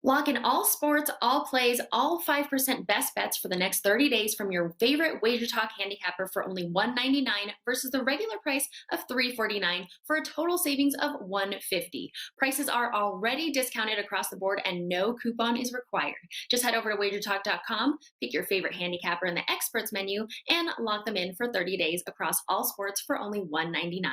Lock in all sports, all plays, all 5% best bets for the next 30 days from your favorite WagerTalk handicapper for only $1.99 versus the regular price of $3.49 for a total savings of $1.50. Prices are already discounted across the board and no coupon is required. Just head over to WagerTalk.com, pick your favorite handicapper in the experts menu, and lock them in for 30 days across all sports for only $1.99.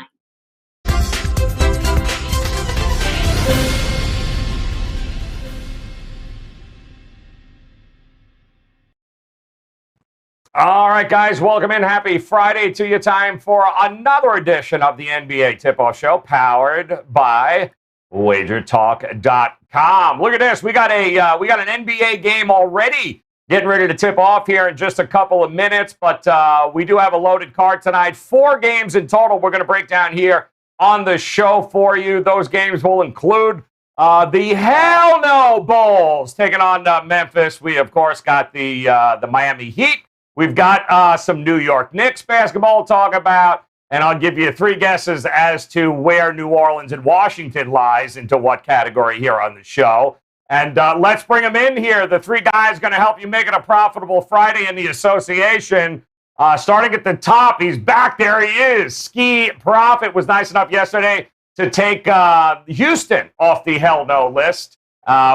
All right, guys, welcome in. Happy Friday to you. Time for another edition of the NBA Tip-Off Show, powered by WagerTalk.com. Look at this. We got an NBA game already getting ready to tip off here in just a couple of minutes, but we do have a loaded card tonight. 4 games in total we're going to break down here on the show for you. Those games will include the Hell No Bulls taking on Memphis. We, of course, got the Miami Heat. We've got some New York Knicks basketball to talk about, and I'll give you 3 guesses as to where New Orleans and Washington lies into what category here on the show. And let's bring them in here. The 3 guys going to help you make it a profitable Friday in the association. Starting at the top, he's back there. He is. Ski Profit was nice enough yesterday to take Houston off the Hell No list.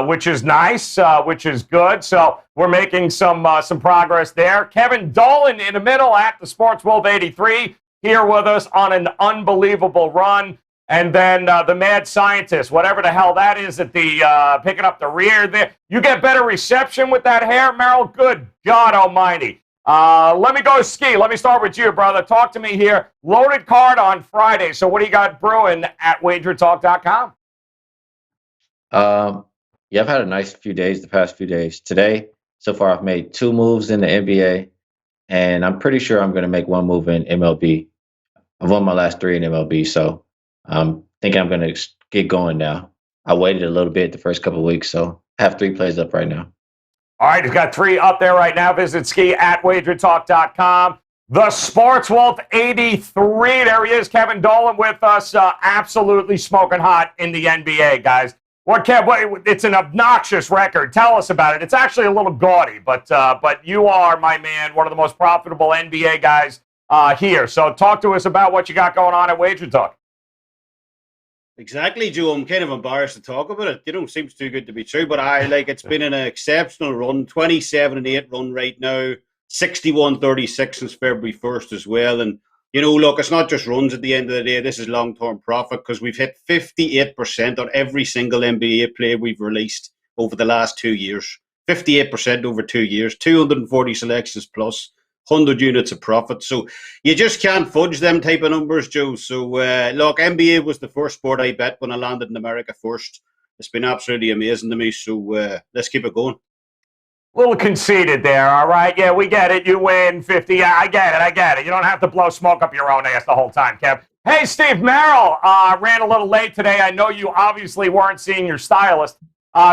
Which is nice, which is good. So we're making some progress there. Kevin Dolan in the middle at the Sportswolf 83 here with us on an unbelievable run. And then the Mad Scientist, whatever the hell that is at the picking up the rear there. You get better reception with that hair, Merrill? Good God almighty. Let me go ski. Let me start with you, brother. Talk to me here. Loaded card on Friday. So what do you got brewing at WagerTalk.com? Yeah, I've had a nice few days, the past few days. Today, so far, I've made 2 moves in the NBA, and I'm pretty sure I'm going to make 1 move in MLB. I've won my last 3 in MLB, so I'm thinking I'm going to get going now. I waited a little bit the first couple of weeks, so I have 3 plays up right now. All right, he's got 3 up there right now. Visit ski at WagerTalk.com. The Sportswolf 83. There he is, Kevin Dolan with us. Absolutely smoking hot in the NBA, guys. It's an obnoxious record. Tell us about it. It's actually a little gaudy, but you are, my man, one of the most profitable NBA guys here. So talk to us about what you got going on at WagerTalk. Exactly, Joe. I'm kind of embarrassed to talk about it. It seems too good to be true, but it's been an exceptional run. 27-8 run right now. 61-36 since February 1st as well. And look, it's not just runs at the end of the day. This is long-term profit because we've hit 58% on every single NBA play we've released over the last 2 years. 58% over 2 years, 240 selections plus, 100 units of profit. So you just can't fudge them type of numbers, Joe. So, look, NBA was the first sport I bet when I landed in America first. It's been absolutely amazing to me. So let's keep it going. Little conceited there, all right? Yeah, we get it. You win 50. Yeah, I get it. You don't have to blow smoke up your own ass the whole time, Kev. Hey, Steve Merrill, ran a little late today. I know you obviously weren't seeing your stylist.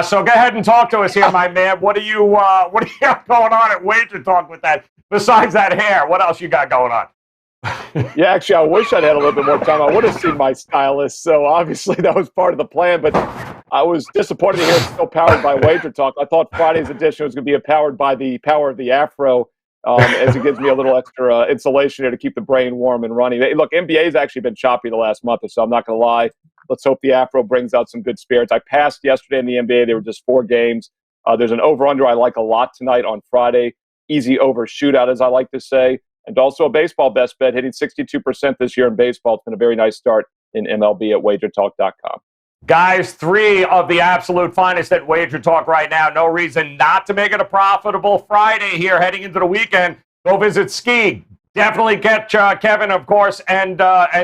So go ahead and talk to us here, my man. What do you have going on at WagerTalk with that? Besides that hair, what else you got going on? Yeah, actually, I wish I'd had a little bit more time. I would have seen my stylist. So obviously that was part of the plan, but I was disappointed to hear it's still powered by WagerTalk. I thought Friday's edition was going to be powered by the power of the Afro, as it gives me a little extra insulation here to keep the brain warm and running. Look, NBA's actually been choppy the last month or so. I'm not going to lie. Let's hope the Afro brings out some good spirits. I passed yesterday in the NBA. There were just 4 games. There's an over-under I like a lot tonight on Friday. Easy over shootout, as I like to say. And also a baseball best bet, hitting 62% this year in baseball. It's been a very nice start in MLB at WagerTalk.com. Guys, 3 of the absolute finest at WagerTalk right now. No reason not to make it a profitable Friday here heading into the weekend. Go visit Ski. Definitely get Kevin, of course, and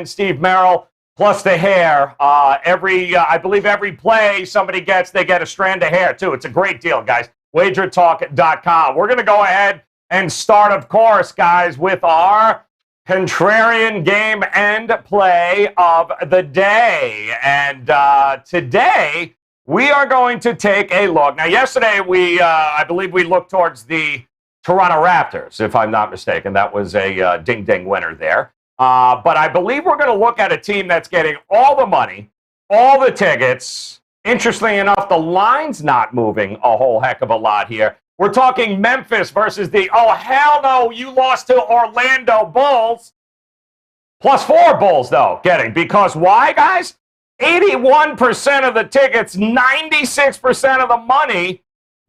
Steve Merrill, plus the hair. I believe every play somebody gets, they get a strand of hair, too. It's a great deal, guys. WagerTalk.com. We're going to go ahead and start, of course, guys, with our Contrarian game and play of the day. And today, we are going to take a look. Now, yesterday, I believe we looked towards the Toronto Raptors, if I'm not mistaken. That was a ding-ding winner there. But I believe we're going to look at a team that's getting all the money, all the tickets, Interestingly enough, the line's not moving a whole heck of a lot here. We're talking Memphis versus the, oh, hell no, you lost to Orlando Bulls. +4 Bulls, though, getting. Because why, guys? 81% of the tickets, 96% of the money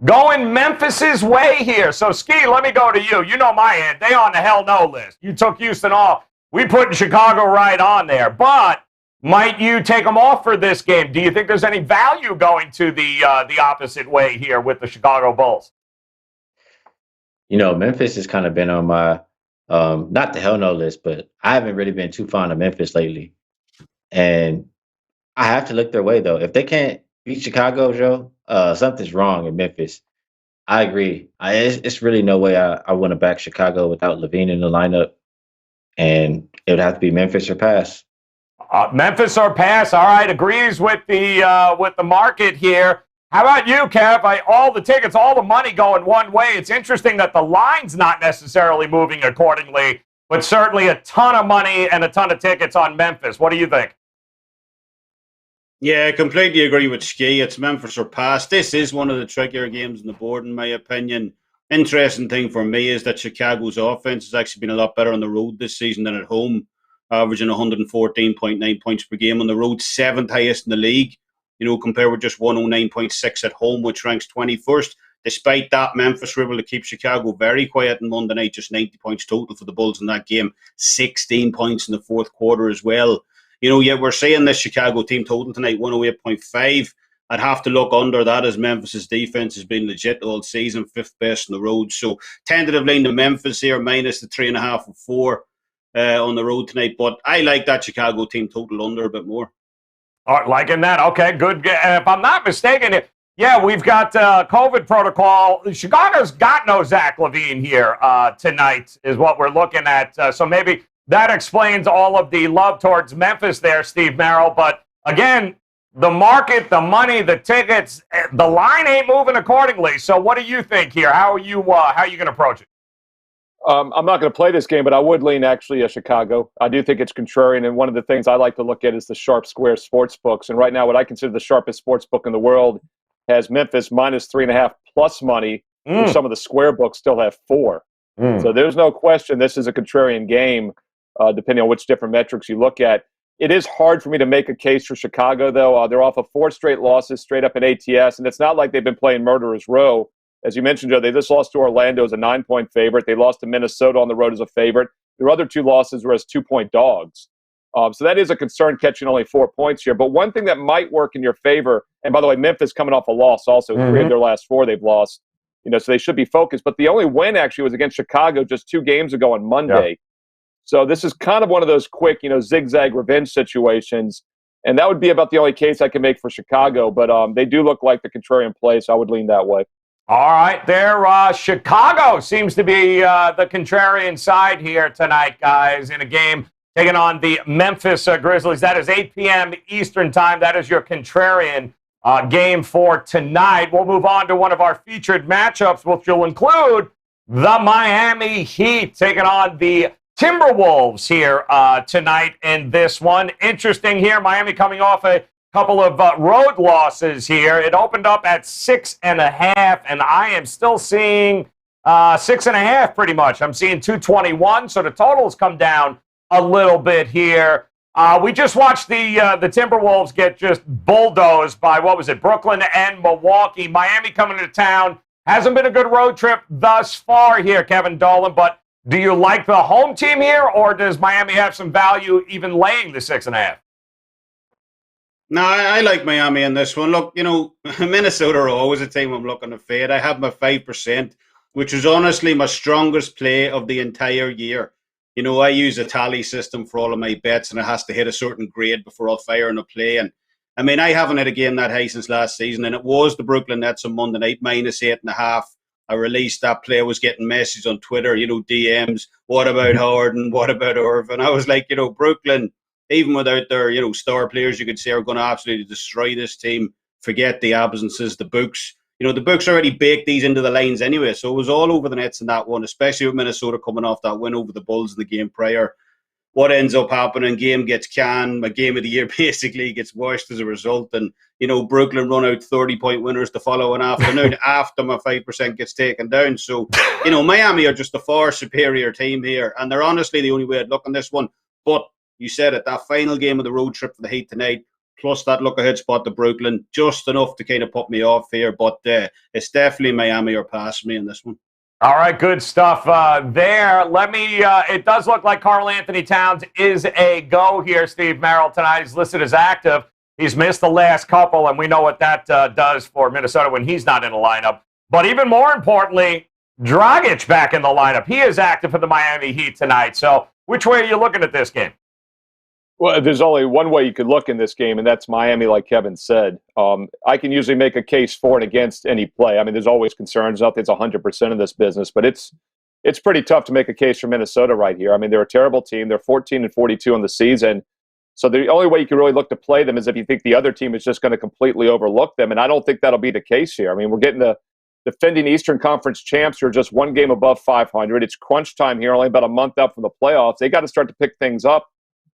going Memphis's way here. So, Ski, let me go to you. You know my end. They on the hell no list. You took Houston off. We put Chicago right on there. But might you take them off for this game? Do you think there's any value going to the opposite way here with the Chicago Bulls? Memphis has kind of been on my, not the hell no list, but I haven't really been too fond of Memphis lately. And I have to look their way, though. If they can't beat Chicago, Joe, something's wrong in Memphis. I agree. It's really no way I want to back Chicago without Levine in the lineup. And it would have to be Memphis or pass. Memphis or pass. All right, agrees with the market here. How about you, Kev? All the tickets, all the money going one way. It's interesting that the line's not necessarily moving accordingly, but certainly a ton of money and a ton of tickets on Memphis. What do you think? Yeah, I completely agree with Ski. It's Memphis or pass. This is one of the trickier games on the board, in my opinion. Interesting thing for me is that Chicago's offense has actually been a lot better on the road this season than at home, averaging 114.9 points per game on the road, 7th highest in the league, compared with just 109.6 at home, which ranks 21st. Despite that, Memphis were able to keep Chicago very quiet on Monday night, just 90 points total for the Bulls in that game, 16 points in the fourth quarter as well. Yet we're seeing this Chicago team total tonight, 108.5. I'd have to look under that as Memphis' defense has been legit all season, 5th best on the road. So tentative line to Memphis here, minus the 3.5 or 4 on the road tonight. But I like that Chicago team total under a bit more. All right, liking that. Okay, good. If I'm not mistaken, we've got COVID protocol. Chicago's got no Zach LaVine here tonight is what we're looking at. So maybe that explains all of the love towards Memphis there, Steve Merrill. But again, the market, the money, the tickets, the line ain't moving accordingly. So what do you think here? How are you going to approach it? I'm not going to play this game, but I would lean actually Chicago. I do think it's contrarian, and one of the things I like to look at is the Sharp Square sports books. And right now, what I consider the sharpest sports book in the world has Memphis minus 3.5 plus money. And some of the square books still have 4. So there's no question this is a contrarian game, depending on which different metrics you look at. It is hard for me to make a case for Chicago, though. They're off of 4 straight losses straight up in ATS, and it's not like they've been playing murderer's row. As you mentioned, Joe, they just lost to Orlando as a 9-point favorite. They lost to Minnesota on the road as a favorite. Their other 2 losses were as 2-point dogs. So that is a concern, catching only 4 points here. But one thing that might work in your favor, and by the way, Memphis coming off a loss also. 3 of their last 4 they've lost. So they should be focused. But the only win actually was against Chicago just 2 games ago on Monday. Yeah. So this is kind of one of those quick, zigzag revenge situations. And that would be about the only case I can make for Chicago. But they do look like the contrarian play, so I would lean that way. All right, there. Chicago seems to be the contrarian side here tonight, guys, in a game taking on the Memphis Grizzlies. That is 8 p.m. Eastern time. That is your contrarian game for tonight. We'll move on to one of our featured matchups, which will include the Miami Heat taking on the Timberwolves here tonight in this one. Interesting here, Miami coming off a couple of road losses here. It opened up at 6.5, and I am still seeing 6.5 pretty much. I'm seeing 221, so the totals come down a little bit here. We just watched the Timberwolves get just bulldozed by, Brooklyn and Milwaukee. Miami coming to town. Hasn't been a good road trip thus far here, Kevin Dolan, but do you like the home team here, or does Miami have some value even laying the 6.5? No, I like Miami in this one. Look, Minnesota are always a team I'm looking to fade. I have my 5%, which is honestly my strongest play of the entire year. I use a tally system for all of my bets, and it has to hit a certain grade before I'll fire in a play. And I haven't had a game that high since last season, and it was the Brooklyn Nets on Monday night, minus 8.5. I released that play. I was getting messages on Twitter, DMs. What about Harden? What about Irvin? I was like, Brooklyn, even without their, star players, you could say, are going to absolutely destroy this team. Forget the absences, the books. The books already baked these into the lines anyway. So it was all over the Nets in that one, especially with Minnesota coming off that win over the Bulls in the game prior. what ends up happening, game gets canned, my game of the year basically gets washed as a result. And, Brooklyn run out 30-point winners the following afternoon after my 5% gets taken down. So, Miami are just a far superior team here. And they're honestly the only way I'd look on this one. But you said it, that final game of the road trip for the Heat tonight, plus that look-ahead spot to Brooklyn, just enough to kind of put me off here. But it's definitely Miami or past me in this one. All right, good stuff there. It does look like Karl Anthony Towns is a go here, Steve Merrill, tonight. He's listed as active. He's missed the last couple, and we know what that does for Minnesota when he's not in the lineup. But even more importantly, Dragic back in the lineup. He is active for the Miami Heat tonight. So which way are you looking at this game? Well, there's only one way you could look in this game, and that's Miami, like Kevin said. I can usually make a case for and against any play. I mean, there's always concerns. Not that it's 100% of this business, but it's pretty tough to make a case for Minnesota right here. I mean, they're a terrible team. They're 14-42 on the season. So the only way you can really look to play them is if you think the other team is just going to completely overlook them, and I don't think that'll be the case here. I mean, we're getting the defending Eastern Conference champs who are just one game above 500. It's crunch time here, only about a month out from the playoffs. They got to start to pick things up.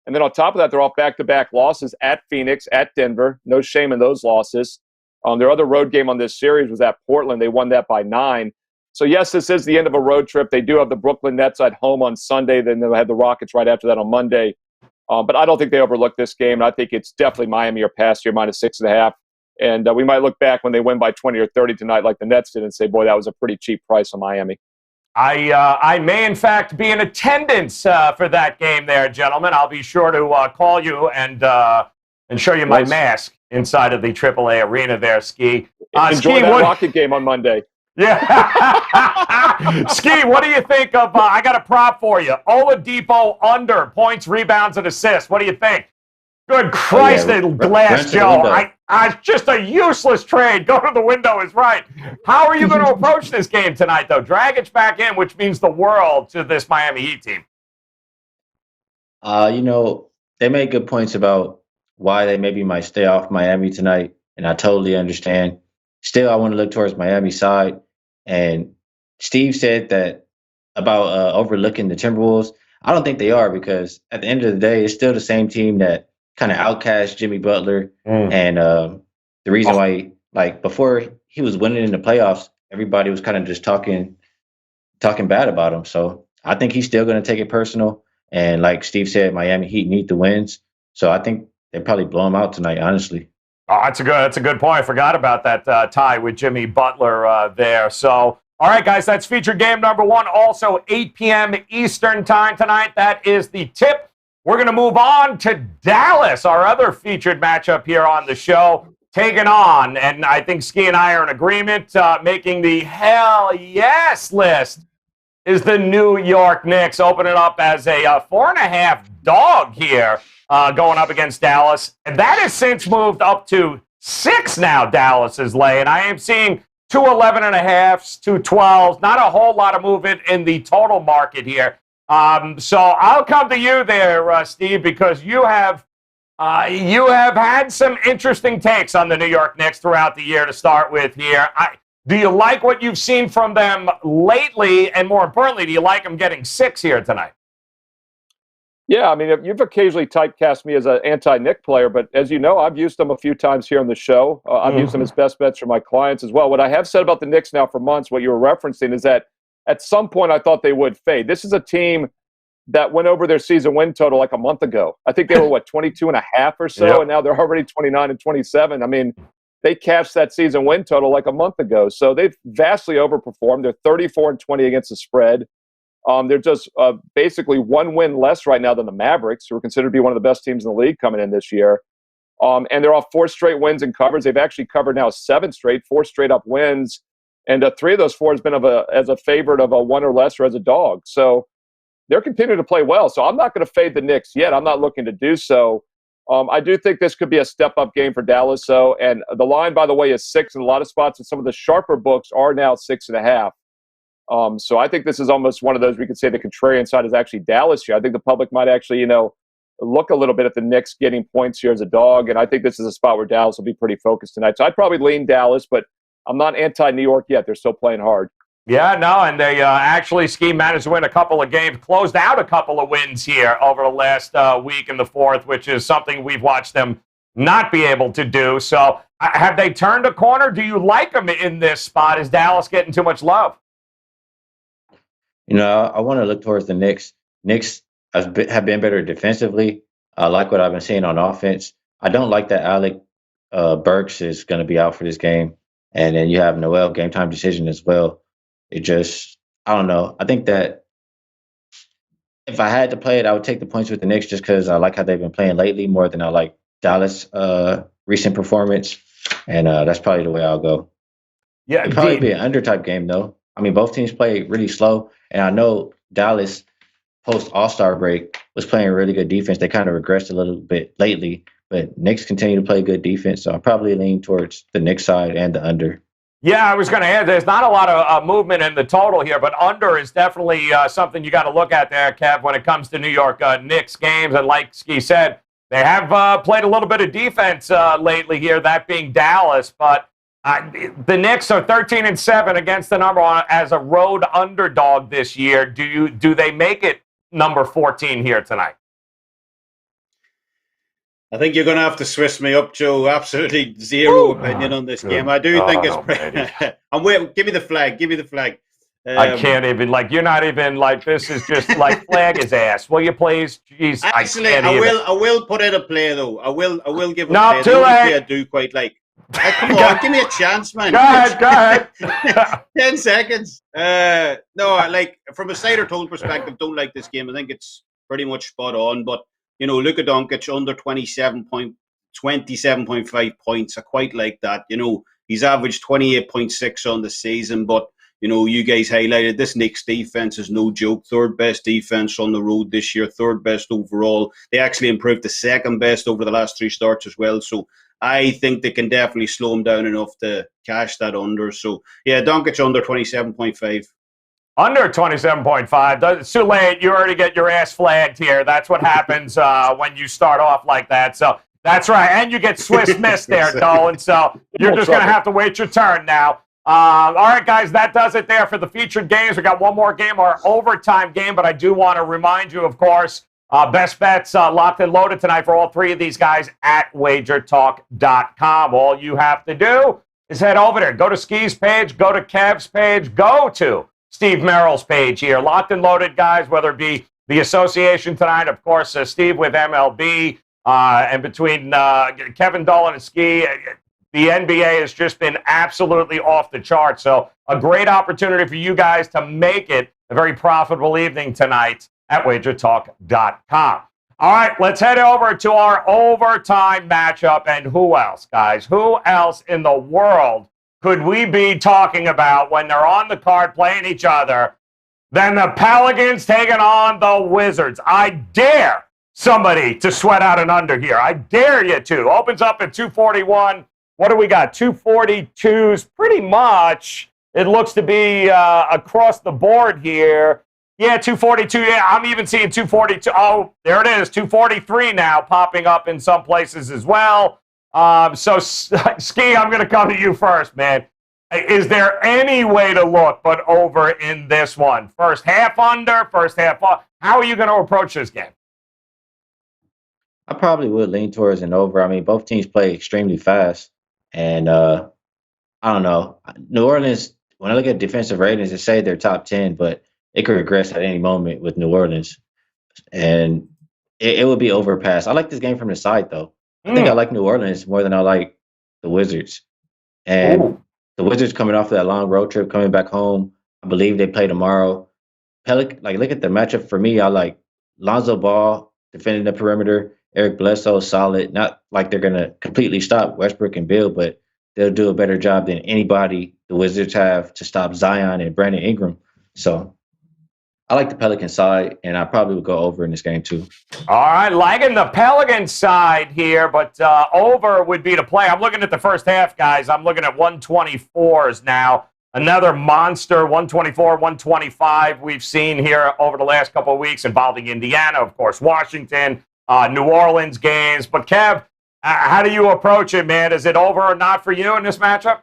And then on top of that, they're all back-to-back losses at Phoenix, at Denver. No shame in those losses. Their other road game on this series was at Portland. They won that by 9. So, yes, this is the end of a road trip. They do have the Brooklyn Nets at home on Sunday. Then they'll have the Rockets right after that on Monday. But I don't think they overlook this game. And I think it's definitely Miami or past here, minus 6.5. And we might look back when they win by 20 or 30 tonight like the Nets did and say, boy, that was a pretty cheap price on Miami. I may, in fact, be in attendance for that game there, gentlemen. I'll be sure to call you and show you my mask inside of the AAA arena there, Ski. Enjoy that Rocket game on Monday. Yeah. Ski, what do you think of I got a prop for you. Oladipo under points, rebounds, and assists. What do you think? Good Christ, Glass Joe. Just a useless trade. Go to the window is right. How are you going to approach this game tonight, though? Dragic back in, which means the world to this Miami Heat team. They made good points about why they maybe might stay off Miami tonight, and I totally understand. Still, I want to look towards Miami's side. And Steve said that about overlooking the Timberwolves. I don't think they are, because at the end of the day, it's still the same team that kind of outcast Jimmy Butler. And the reason why, before he was winning in the playoffs, everybody was kind of just talking bad about him. So I think he's still going to take it personal. And like Steve said, Miami Heat need the wins. So I think they probably blow him out tonight, honestly. Oh, that's a good point. I forgot about that tie with Jimmy Butler there. So, all right, guys, that's featured game number 1. Also, 8 p.m. Eastern time tonight. That is the tip. We're going to move on to Dallas, our other featured matchup here on the show. Taking on, and I think Ski and I are in agreement, making the hell yes list is the New York Knicks, opening up as a 4.5 dog here. Going up against Dallas. And that has since moved up to 6 now, Dallas is laying. I am seeing 2 11.5s, 2 12s. Not a whole lot of movement in the total market here. So I'll come to you there, Steve, because you have had some interesting takes on the New York Knicks throughout the year to start with here. Do you like what you've seen from them lately? And more importantly, do you like them getting 6 here tonight? Yeah, I mean, you've occasionally typecast me as an anti-Knick player, but as you know, I've used them a few times here on the show. I've used them as best bets for my clients as well. What I have said about the Knicks now for months, what you were referencing, is that at some point I thought they would fade. This is a team that went over their season win total like a month ago. I think they were, 22.5 or so, and now they're already 29 and 27. I mean, they cashed that season win total like a month ago. So they've vastly overperformed. They're 34 and 20 against the spread. They're just basically 1 win less right now than the Mavericks, who are considered to be one of the best teams in the league coming in this year. And they're off 4 straight wins and covers. They've actually covered now 7 straight, 4 straight up wins. And 3 of those 4 has been as a favorite of a 1 or less or as a dog. So they're continuing to play well. So I'm not going to fade the Knicks yet. I'm not looking to do so. I do think this could be a step-up game for Dallas, though. And the line, by the way, is 6 in a lot of spots. And some of the sharper books are now 6.5. So I think this is almost one of those we could say the contrarian side is actually Dallas here. I think the public might actually, look a little bit at the Knicks getting points here as a dog. And I think this is a spot where Dallas will be pretty focused tonight. So I'd probably lean Dallas, but I'm not anti-New York yet. They're still playing hard. Yeah, no, and they actually, Ski managed to win a couple of games, closed out a couple of wins here over the last week in the fourth, which is something we've watched them not be able to do. So have they turned a corner? Do you like them in this spot? Is Dallas getting too much love? You know, I want to look towards the Knicks. Knicks have been better defensively. I like what I've been seeing on offense. I don't like that Alec Burks is going to be out for this game. And then you have Noel, game time decision as well. It just, I don't know. I think that if I had to play it, I would take the points with the Knicks just because I like how they've been playing lately more than I like Dallas' recent performance. And that's probably the way I'll go. Yeah, It'd probably be an under type game, though. I mean, both teams play really slow. And I know Dallas, post All-Star break, was playing really good defense. They kind of regressed a little bit lately. But Knicks continue to play good defense. So I'll probably lean towards the Knicks side and the under. Yeah, I was going to add, there's not a lot of movement in the total here, but under is definitely something you got to look at there, Kev, when it comes to New York Knicks games. And like Ski said, they have played a little bit of defense lately here, that being Dallas. But the Knicks are 13-7 against the number one as a road underdog this year. Do they make it number 14 here tonight? I think you're going to have to Swiss me up, Joe. Absolutely zero opinion on this game. I do think it's... I'm waiting. Give me the flag. Give me the flag. I can't even, you're not even, this is just, flag his ass. Will you please? Jeez, actually, I will put in a play, though. I will give a play. Too late. I do quite like. Come on, give me a chance, man. Go ahead. 10 seconds. No, from a side or total perspective, don't like this game. I think it's pretty much spot on, but Luka Doncic under 27.5 points. I quite like that. He's averaged 28.6 on the season, but you guys highlighted this Knicks defense is no joke. Third best defense on the road this year, third best overall. They actually improved to second best over the last three starts as well. So I think they can definitely slow him down enough to cash that under. So yeah, Doncic under 27.5. Under 27.5. It's too late. You already get your ass flagged here. That's what happens when you start off like that. So that's right. And you get Swiss miss there, Dolan. So you're just going to have to wait your turn now. All right, guys, that does it there for the featured games. We got one more game, our overtime game, but I do want to remind you, of course, best bets locked and loaded tonight for all three of these guys at WagerTalk.com. All you have to do is head over there. Go to Ski's page, go to Kev's page, go to Steve Merrill's page here. Locked and loaded, guys, whether it be the association tonight, of course, Steve with MLB, and between Kevin Dolan and Ski, the NBA has just been absolutely off the chart. So a great opportunity for you guys to make it a very profitable evening tonight at WagerTalk.com. All right, let's head over to our overtime matchup. And who else, guys? Who else in the world could we be talking about when they're on the card playing each other than the Pelicans taking on the Wizards? I dare somebody to sweat out an under here. I dare you to. Opens up at 241. What do we got? 242s, pretty much. It looks to be across the board here. Yeah, 242. Yeah, I'm even seeing 242. Oh, there it is. 243 now, popping up in some places as well. So, Ski, I'm going to come to you first, man. Is there any way to look but over in this one? First half under, first half off. How are you going to approach this game? I probably would lean towards an over. I mean, both teams play extremely fast. And I don't know. New Orleans, when I look at defensive ratings, they say they're top 10, but it could regress at any moment with New Orleans. And it would be overpass. I like this game from the side, though. I think I like New Orleans more than I like the Wizards. And the Wizards coming off of that long road trip, coming back home. I believe they play tomorrow. Look at the matchup for me. I like Lonzo Ball defending the perimeter. Eric Bledsoe solid. Not like they're going to completely stop Westbrook and Bill, but they'll do a better job than anybody the Wizards have to stop Zion and Brandon Ingram. So I like the Pelican side, and I probably would go over in this game too. All right, liking the Pelican side here, but over would be the play. I'm looking at the first half, guys. I'm looking at 124s now. Another monster 124, 125 we've seen here over the last couple of weeks involving Indiana, of course, Washington, New Orleans games. But, Kev, how do you approach it, man? Is it over or not for you in this matchup?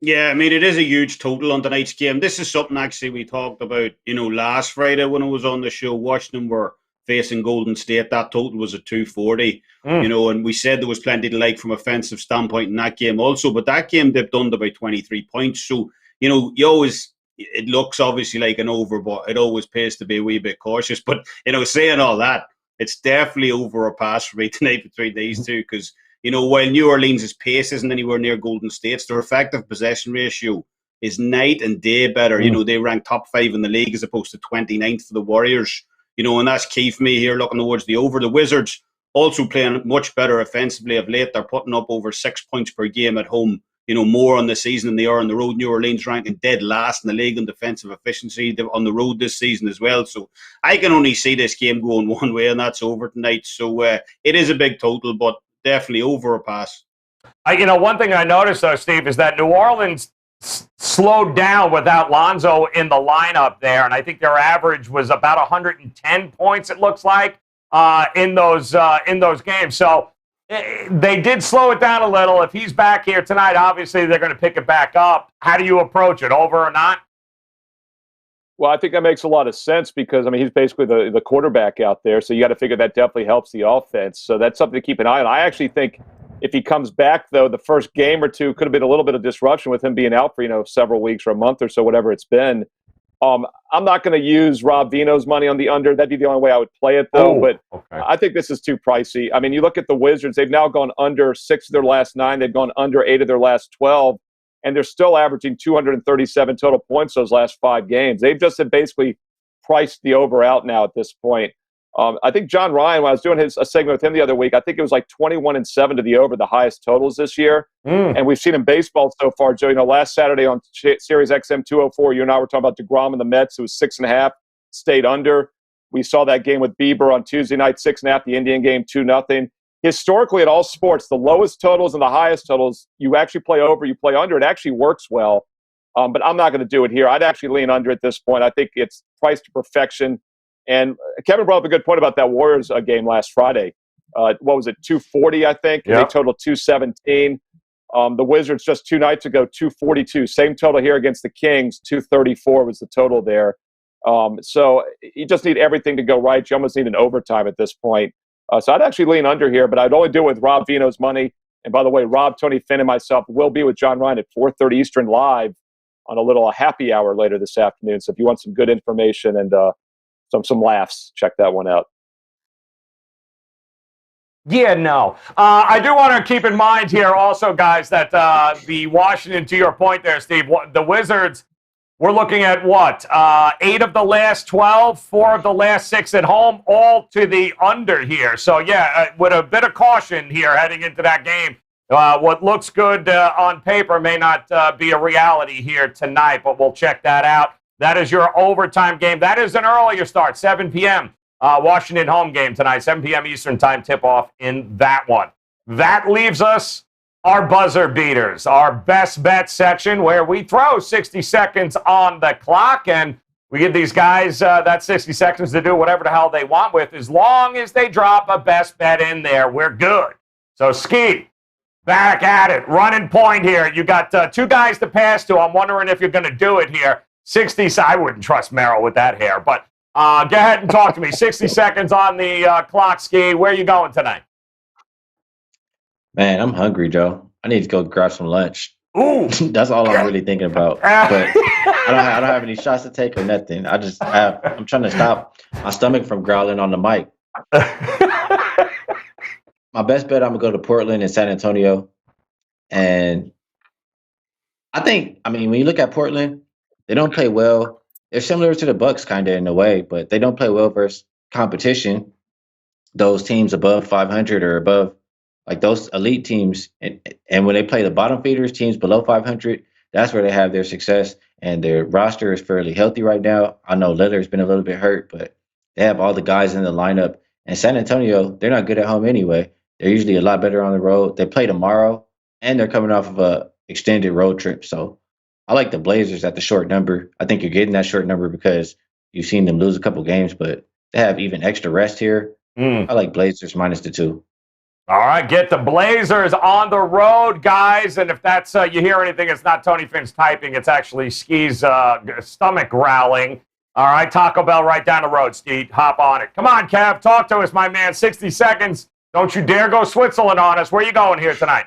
Yeah, I mean, it is a huge total on tonight's game. This is something actually we talked about, last Friday when I was on the show. Washington were facing Golden State. That total was at 240, and we said there was plenty to like from offensive standpoint in that game also, but that game dipped under by 23 points. So, it looks obviously like an over, but it always pays to be a wee bit cautious. But, saying all that, it's definitely over or pass for me tonight between these two because while New Orleans' pace isn't anywhere near Golden State's, their effective possession ratio is night and day better. They rank top 5 in the league as opposed to 29th for the Warriors. And that's key for me here looking towards the over. The Wizards also playing much better offensively of late. They're putting up over 6 points per game at home, more on the season than they are on the road. New Orleans ranking dead last in the league in defensive efficiency on the road this season as well. So I can only see this game going one way, and that's over tonight. So it is a big total, but definitely over a pass. One thing I noticed, though, Steve, is that New Orleans slowed down without Lonzo in the lineup there, and I think their average was about 110 points, it looks like, in those games. So they did slow it down a little. If he's back here tonight, obviously they're going to pick it back up. How do you approach it, over or not? Well, I think that makes a lot of sense because, he's basically the quarterback out there, so you got to figure that definitely helps the offense. So that's something to keep an eye on. I actually think if he comes back, though, the first game or two could have been a little bit of disruption with him being out for, several weeks or a month or so, whatever it's been. I'm not going to use Rob Vino's money on the under. That'd be the only way I would play it, though. But okay. I think this is too pricey. You look at the Wizards. They've now gone under 6 of their last 9. They've gone under 8 of their last 12. And they're still averaging 237 total points those last 5 games. They've just basically priced the over out now at this point. I think John Ryan, when I was doing a segment with him the other week, I think it was like 21-7 to the over, the highest totals this year. And we've seen in baseball so far, Joe, last Saturday on Sirius XM 204, you and I were talking about DeGrom and the Mets. It was 6.5, stayed under. We saw that game with Bieber on Tuesday night, 6.5, the Indian game, 2-0. Historically, in all sports, the lowest totals and the highest totals, you actually play over, you play under. It actually works well, but I'm not going to do it here. I'd actually lean under at this point. I think it's priced to perfection. And Kevin brought up a good point about that Warriors game last Friday. What was it, 240, I think? Yep. They totaled 217. The Wizards just 2 nights ago, 242. Same total here against the Kings, 234 was the total there. So you just need everything to go right. You almost need an overtime at this point. So I'd actually lean under here, but I'd only do it with Rob Vino's money. And by the way, Rob, Tony Finn, and myself will be with John Ryan at 4:30 Eastern live on a little happy hour later this afternoon. So if you want some good information and some laughs, check that one out. Yeah, no. I do want to keep in mind here also, guys, that the Washington, to your point there, Steve, the Wizards, we're looking at what? 8 of the last 12, 4 of the last 6 at home, all to the under here. So, yeah, with a bit of caution here heading into that game, what looks good on paper may not be a reality here tonight, but we'll check that out. That is your overtime game. That is an earlier start, 7 p.m. Washington home game tonight, 7 p.m. Eastern time tip-off in that one. That leaves us our buzzer beaters, our best bet section, where we throw 60 seconds on the clock, and we give these guys that 60 seconds to do whatever the hell they want with, as long as they drop a best bet in there. We're good. So, Ski, back at it. Running point here. You got 2 guys to pass to. I'm wondering if you're going to do it here. 60, I wouldn't trust Merrill with that hair, but go ahead and talk to me. 60 seconds on the clock, Ski. Where are you going tonight? Man, I'm hungry, Joe. I need to go grab some lunch. Ooh, that's all I'm really thinking about. But I don't have any shots to take or nothing. I'm trying to stop my stomach from growling on the mic. My best bet, I'm gonna go to Portland and San Antonio, and when you look at Portland, they don't play well. They're similar to the Bucks, kind of in a way, but they don't play well versus competition. Those teams above 500 or above. Like those elite teams, and when they play the bottom feeders, teams below 500, that's where they have their success. And their roster is fairly healthy right now. I know Lillard's been a little bit hurt, but they have all the guys in the lineup. And San Antonio, they're not good at home anyway. They're usually a lot better on the road. They play tomorrow, and they're coming off of a extended road trip. So I like the Blazers at the short number. I think you're getting that short number because you've seen them lose a couple games, but they have even extra rest here. I like Blazers minus the 2. All right, get the Blazers on the road, guys. And if that's you hear anything, it's not Tony Finn's typing. It's actually Ski's stomach growling. All right, Taco Bell right down the road, Steve. Hop on it. Come on, Kev. Talk to us, my man. 60 seconds. Don't you dare go Switzerland on us. Where you going here tonight?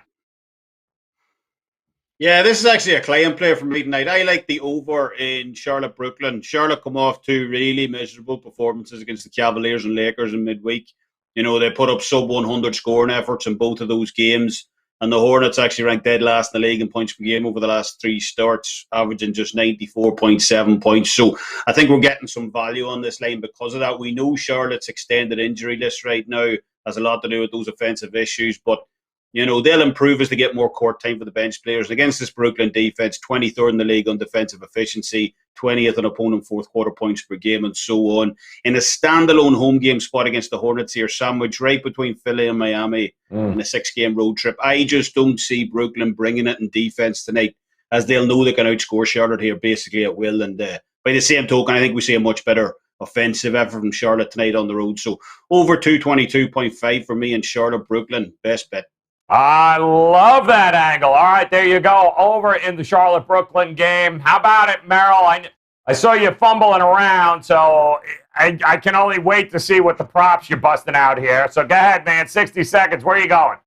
Yeah, this is actually a client player for me tonight. I like the over in Charlotte, Brooklyn. Charlotte come off two really miserable performances against the Cavaliers and Lakers in midweek. You know, they put up sub-100 scoring efforts in both of those games. And the Hornets actually ranked dead last in the league in points per game over the last three starts, averaging just 94.7 points. So I think we're getting some value on this line because of that. We know Charlotte's extended injury list right now has a lot to do with those offensive issues. But, you know, they'll improve as they get more court time for the bench players. And against this Brooklyn defense, 23rd in the league on defensive efficiency, 20th in opponent fourth quarter points per game, and so on. In a standalone home game spot against the Hornets here, sandwiched right between Philly and Miami in a 6-game road trip. I just don't see Brooklyn bringing it in defense tonight, as they'll know they can outscore Charlotte here basically at will. And by the same token, I think we see a much better offensive effort from Charlotte tonight on the road. So over 222.5 for me in Charlotte, Brooklyn, best bet. I love that angle. All right, there you go. Over in the Charlotte-Brooklyn game. How about it, Merrill? I saw you fumbling around, so I can only wait to see what the props you're busting out here. So go ahead, man. 60 seconds. Where are you going?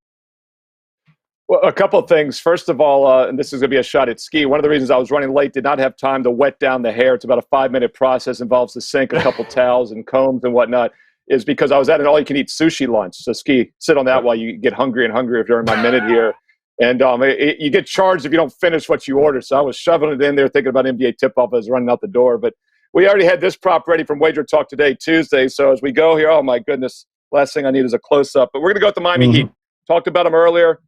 Well, a couple of things. First of all, and this is going to be a shot at Ski. One of the reasons I was running late, did not have time to wet down the hair. It's about a 5-minute process. Involves the sink, a couple towels, and combs and whatnot. Is because I was at an all-you-can-eat sushi lunch. So, Ski, sit on that while you get hungry and hungrier during my minute here. And you get charged if you don't finish what you order. So I was shoving it in there thinking about NBA tip-off as I was running out the door. But we already had this prop ready from Wager Talk today, Tuesday. So as we go here, oh, my goodness, last thing I need is a close-up. But we're going to go with the Miami Heat. Talked about them earlier.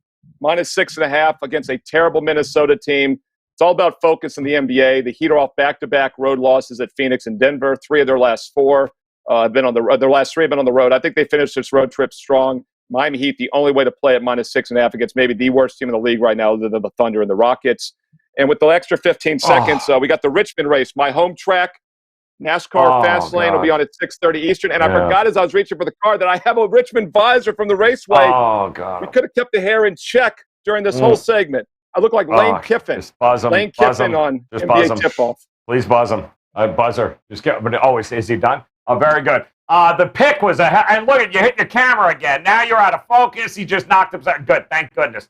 -6.5 against a terrible Minnesota team. It's all about focus in the NBA. The Heat are off back-to-back road losses at Phoenix and Denver. 3 of their last 4. Been on their last 3 have been on the road. I think they finished this road trip strong. Miami Heat, the only way to play at -6.5 against maybe the worst team in the league right now, other than the Thunder and the Rockets. And with the extra 15 seconds, we got the Richmond race, my home track. NASCAR Fast Lane will be on at 6:30 Eastern. And I forgot as I was reaching for the car that I have a Richmond visor from the raceway. Oh, God. We could have kept the hair in check during this whole segment. I look like Lane Kiffin. Just buzz him. Lane Kiffin on just NBA tip-off. Please buzz him. Buzzer. Just get. But is he done? Oh, very good. The pick was and look at you hit your camera again. Now you're out of focus. He just knocked himself. Good, thank goodness.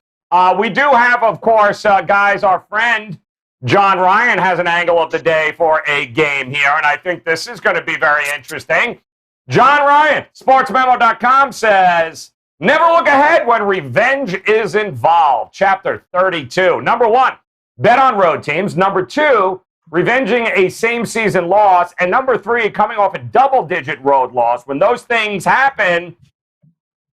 We do have, of course, guys, our friend John Ryan has an angle of the day for a game here, and I think this is going to be very interesting. John Ryan, sportsmemo.com says, never look ahead when revenge is involved. Chapter 32. Number 1, bet on road teams. Number 2, revenging a same-season loss. And number 3, coming off a double-digit road loss. When those things happen,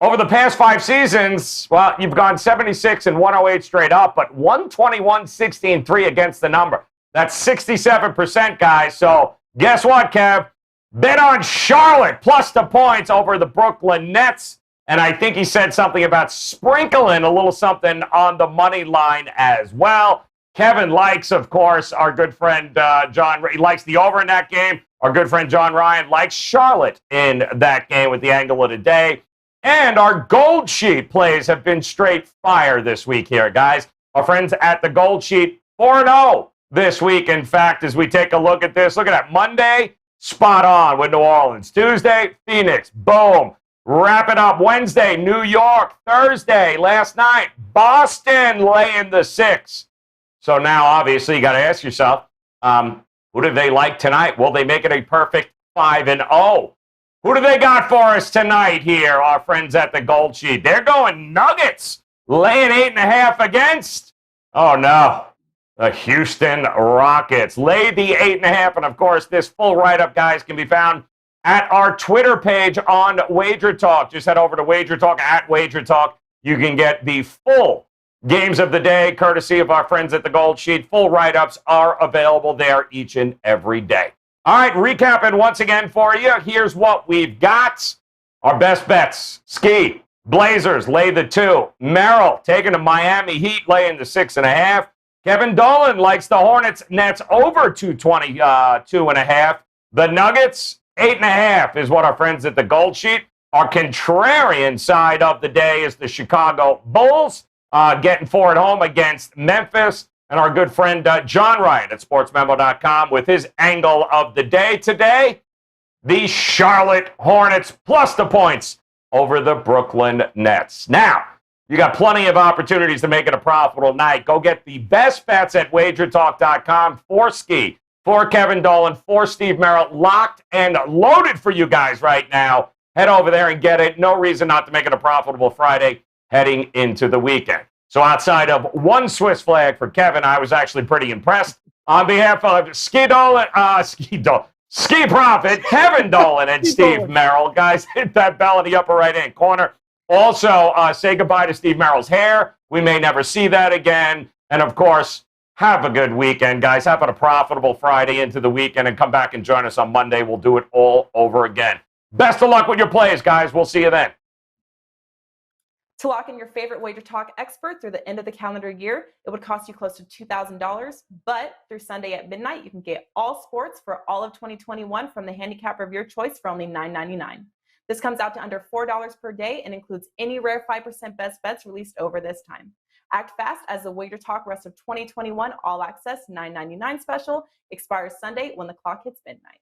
over the past 5 seasons, well, you've gone 76 and 108 straight up, but 121, 16, 3 against the number. That's 67%, guys. So guess what, Kev? Bet on Charlotte plus the points over the Brooklyn Nets. And I think he said something about sprinkling a little something on the money line as well. Kevin likes, of course, our good friend John. He likes the over in that game. Our good friend John Ryan likes Charlotte in that game with the angle of the day. And our Gold Sheet plays have been straight fire this week here, guys. Our friends at the Gold Sheet, 4-0 this week, in fact, as we take a look at this. Look at that. Monday, spot on with New Orleans. Tuesday, Phoenix. Boom. Wrap it up. Wednesday, New York. Thursday, last night, Boston laying the 6. So now, obviously, you got to ask yourself, who do they like tonight? Will they make it a perfect 5-0? Who do they got for us tonight here, our friends at the Gold Sheet? They're going Nuggets, laying 8.5 against. Oh, no. The Houston Rockets. Lay the 8.5. And, of course, this full write-up, guys, can be found at our Twitter page on WagerTalk. Just head over to WagerTalk, at WagerTalk. You can get the full games of the day, courtesy of our friends at the Gold Sheet. Full write-ups are available there each and every day. All right, recapping once again for you. Here's what we've got. Our best bets. Ski, Blazers, lay the 2. Merrill, taking the Miami Heat, laying the 6.5. Kevin Dolan likes the Hornets, Nets over 222.5. The Nuggets, 8.5 is what our friends at the Gold Sheet Our contrarian side of the day is the Chicago Bulls getting 4 at home against Memphis. And our good friend John Wright at sportsmemo.com with his angle of the day today. The Charlotte Hornets plus the points over the Brooklyn Nets. Now, you got plenty of opportunities to make it a profitable night. Go get the best bets at WagerTalk.com for Ski, for Kevin Dolan, for Steve Merrill, locked and loaded for you guys right now. Head over there and get it. No reason not to make it a profitable Friday heading into the weekend. So outside of one Swiss flag for Kevin, I was actually pretty impressed. On behalf of Ski Prophet, Kevin Dolan, and Steve Merrill, guys, hit that bell in the upper right-hand corner. Also, say goodbye to Steve Merrill's hair. We may never see that again. And, of course, have a good weekend, guys. Have a profitable Friday into the weekend and come back and join us on Monday. We'll do it all over again. Best of luck with your plays, guys. We'll see you then. To lock in your favorite Wager Talk expert through the end of the calendar year, it would cost you close to $2,000. But through Sunday at midnight, you can get all sports for all of 2021 from the handicapper of your choice for only $9.99. This comes out to under $4 per day and includes any rare 5% best bets released over this time. Act fast as the Wager Talk rest of 2021 all access $9.99 special expires Sunday when the clock hits midnight.